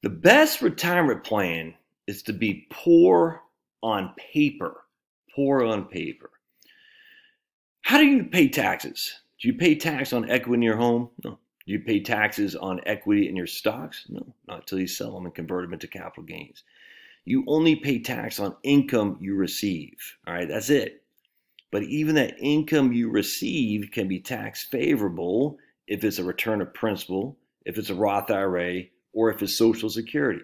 The best retirement plan is to be poor on paper. Poor on paper. How do you pay taxes? Do you pay tax on equity in your home? No. Do you pay taxes on equity in your stocks? No, not until you sell them and convert them into capital gains. You only pay tax on income you receive. All right, that's it. But even that income you receive can be tax favorable if it's a return of principal, if it's a Roth IRA, or if it's Social Security.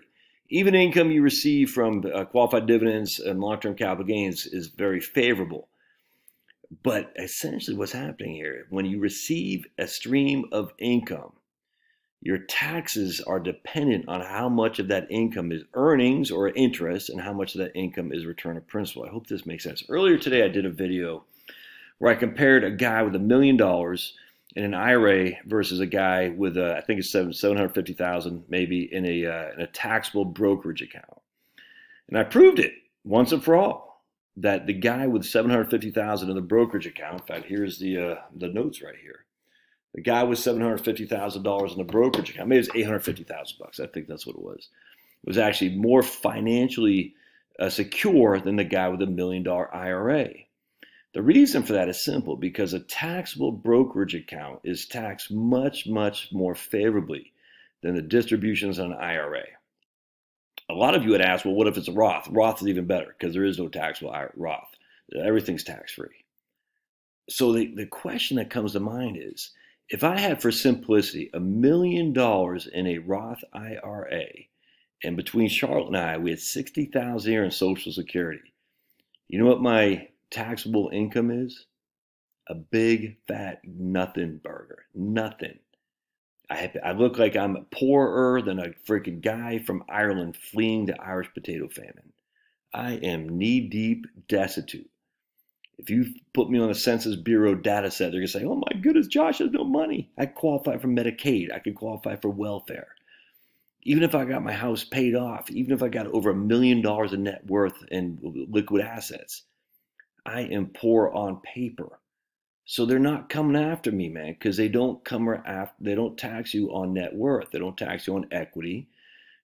Even income you receive from qualified dividends and long-term capital gains is very favorable. But essentially what's happening here, when you receive a stream of income, your taxes are dependent on how much of that income is earnings or interest and how much of that income is return of principal. I hope this makes sense. Earlier today, I did a video where I compared a guy with $1 million in an IRA versus a guy with, I think it's $750,000 maybe in a taxable brokerage account. And I proved it once and for all, that the guy with $750,000 in the brokerage account, in fact, here's the notes right here. The guy with $750,000 in the brokerage account, maybe it was $850,000. I think that's what it was actually more financially secure than the guy with $1 million IRA. The reason for that is simple, because a taxable brokerage account is taxed much, much more favorably than the distributions on an IRA. A lot of you had asked, well, what if it's a Roth? Roth is even better because there is no taxable Roth. Everything's tax-free. So the question that comes to mind is, if I had, for simplicity, $1 million in a Roth IRA, and between Charlotte and I, we had $60,000 a year in Social Security, you know what my taxable income is? A big, fat nothing burger. Nothing. I look like I'm poorer than a freaking guy from Ireland fleeing the Irish potato famine. I am knee-deep destitute. If you put me on a Census Bureau data set, they're going to say, oh my goodness, Josh has no money. I qualify for Medicaid. I could qualify for welfare. Even if I got my house paid off, even if I got over $1 million in net worth and liquid assets, I am poor on paper. So they're not coming after me, man, because they don't tax you on net worth. They don't tax you on equity.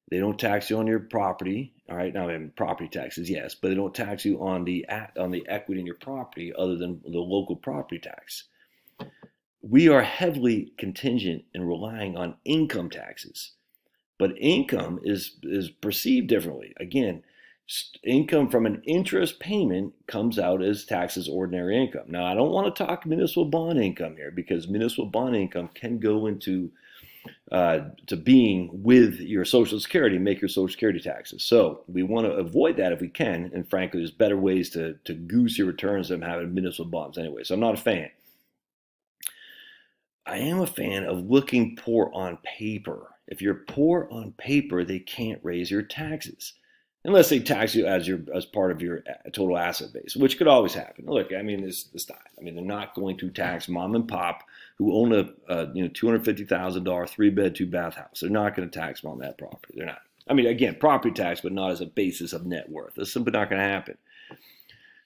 They don't tax you on your property. All right, now I mean, property taxes, yes, but they don't tax you on the equity in your property other than the local property tax. We are heavily contingent and relying on income taxes, but income is perceived differently. Again, income from an interest payment comes out as taxed as ordinary income. Now, I don't want to talk municipal bond income here, because municipal bond income can go into to being with your Social Security, make your Social Security taxes. So we want to avoid that if we can. And frankly, there's better ways to goose your returns than having municipal bonds anyway. So I'm not a fan. I am a fan of looking poor on paper. If you're poor on paper, they can't raise your taxes, unless they tax you as part of your total asset base, which could always happen. Look, I mean, it's not. I mean, they're not going to tax mom and pop who own a $250,000 3-bed, 2-bath house. They're not going to tax them on that property. They're not. I mean, again, property tax, but not as a basis of net worth. That's simply not going to happen.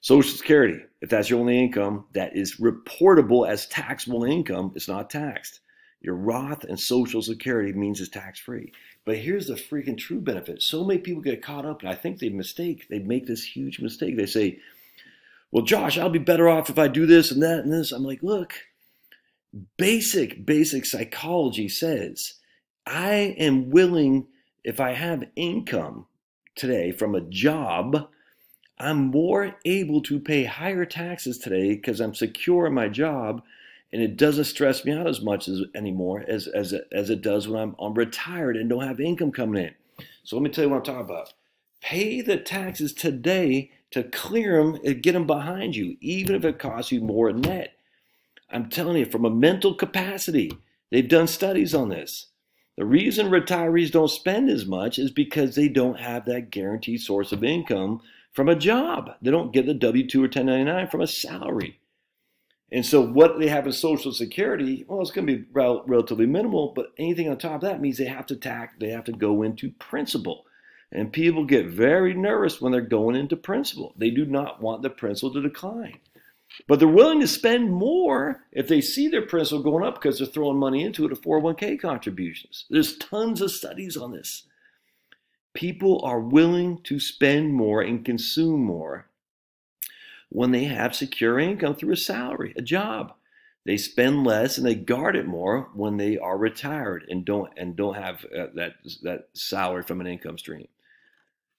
Social Security, if that's your only income that is reportable as taxable income, it's not taxed. Your Roth and Social Security means it's tax-free. But here's the freaking true benefit. So many people get caught up, and I think they make this huge mistake. They say, well, Josh, I'll be better off if I do this and that and this. I'm like, look, basic psychology says I am willing, if I have income today from a job, I'm more able to pay higher taxes today because I'm secure in my job, and it doesn't stress me out as much anymore as it does when I'm retired and don't have income coming in. So let me tell you what I'm talking about. Pay the taxes today to clear them and get them behind you, even if it costs you more net. I'm telling you, from a mental capacity, they've done studies on this. The reason retirees don't spend as much is because they don't have that guaranteed source of income from a job. They don't get the W-2 or 1099 from a salary. And so what they have in Social Security, well, it's going to be relatively minimal, but anything on top of that means they have to go into principal. And people get very nervous when they're going into principal. They do not want the principal to decline. But they're willing to spend more if they see their principal going up because they're throwing money into it, 401k contributions. There's tons of studies on this. People are willing to spend more and consume more when they have secure income through a salary, a job. They spend less and they guard it more when they are retired and don't have that salary from an income stream.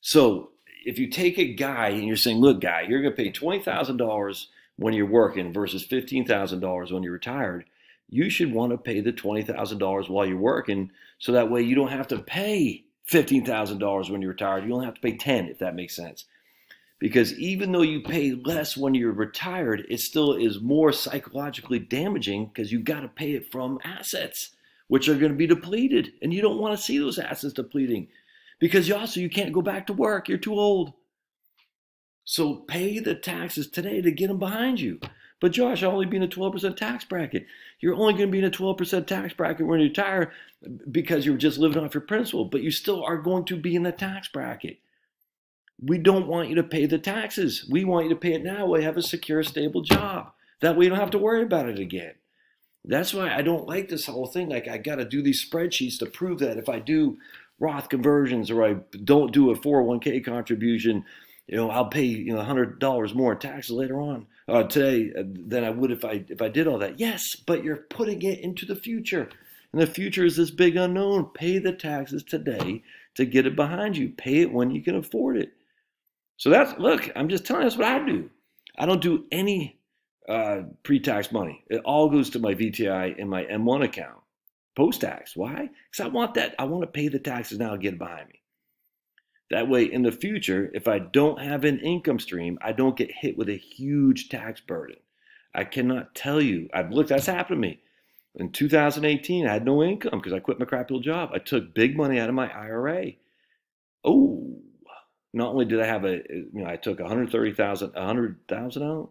So if you take a guy and you're saying, look, guy, you're going to pay $20,000 when you're working versus $15,000 when you're retired, you should want to pay the $20,000 while you're working, so that way you don't have to pay $15,000 when you're retired. You only have to pay 10, if that makes sense. Because even though you pay less when you're retired, it still is more psychologically damaging because you've got to pay it from assets, which are going to be depleted. And you don't want to see those assets depleting because you can't go back to work. You're too old. So pay the taxes today to get them behind you. But Josh, I'll only be in a 12% tax bracket. You're only going to be in a 12% tax bracket when you retire because you're just living off your principal, but you still are going to be in the tax bracket. We don't want you to pay the taxes. We want you to pay it now while you have a secure, stable job. That way you don't have to worry about it again. That's why I don't like this whole thing. Like, I got to do these spreadsheets to prove that if I do Roth conversions or I don't do a 401k contribution, I'll pay $100 more in taxes later on today than I would if I did all that. Yes, but you're putting it into the future, and the future is this big unknown. Pay the taxes today to get it behind you. Pay it when you can afford it. So look, I'm just telling you, that's what I do. I don't do any pre-tax money. It all goes to my VTI and my M1 account, post-tax. Why? Because I want that. I want to pay the taxes now and get it behind me. That way, in the future, if I don't have an income stream, I don't get hit with a huge tax burden. I cannot tell you. That's happened to me. In 2018, I had no income because I quit my crappy old job. I took big money out of my IRA. Oh, not only did I have I took $130,000 out.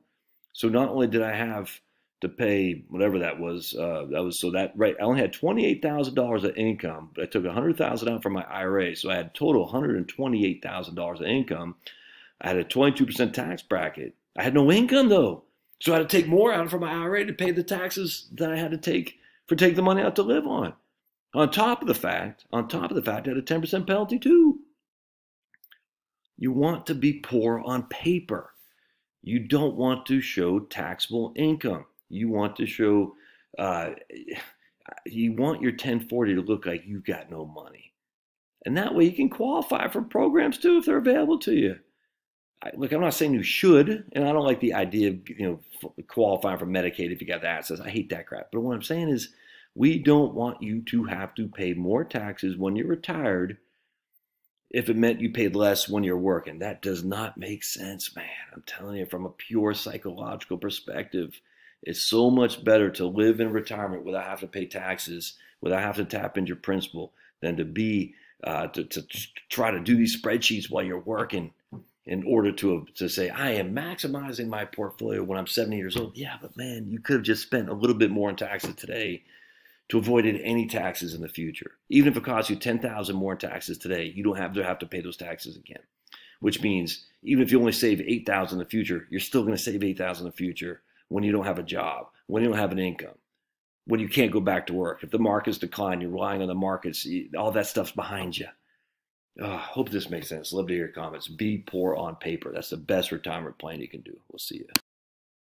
So not only did I have to pay whatever that was, I only had $28,000 of income, but I took $100,000 out from my IRA. So I had total $128,000 of income. I had a 22% tax bracket. I had no income though. So I had to take more out from my IRA to pay the taxes that I had to take the money out to live on. On top of the fact, I had a 10% penalty too. You want to be poor on paper. You don't want to show taxable income. You want to show, you want your 1040 to look like you've got no money. And that way you can qualify for programs too if they're available to you. Look, I'm not saying you should, and I don't like the idea of qualifying for Medicaid if you got the access. I hate that crap. But what I'm saying is we don't want you to have to pay more taxes when you're retired if it meant you paid less when you're working. That does not make sense, man. I'm telling you, from a pure psychological perspective, it's so much better to live in retirement without having to pay taxes, without having to tap into your principal, than to be to try to do these spreadsheets while you're working in order to say, I am maximizing my portfolio when I'm 70 years old. Yeah, but man, you could have just spent a little bit more in taxes today to avoid any taxes in the future. Even if it costs you $10,000 more in taxes today, you don't have to pay those taxes again. Which means even if you only save $8,000 in the future, you're still going to save $8,000 in the future when you don't have a job, when you don't have an income, when you can't go back to work. If the markets decline, you're relying on the markets, all that stuff's behind you. Hope this makes sense. Love to hear your comments. Be poor on paper. That's the best retirement plan you can do. We'll see you.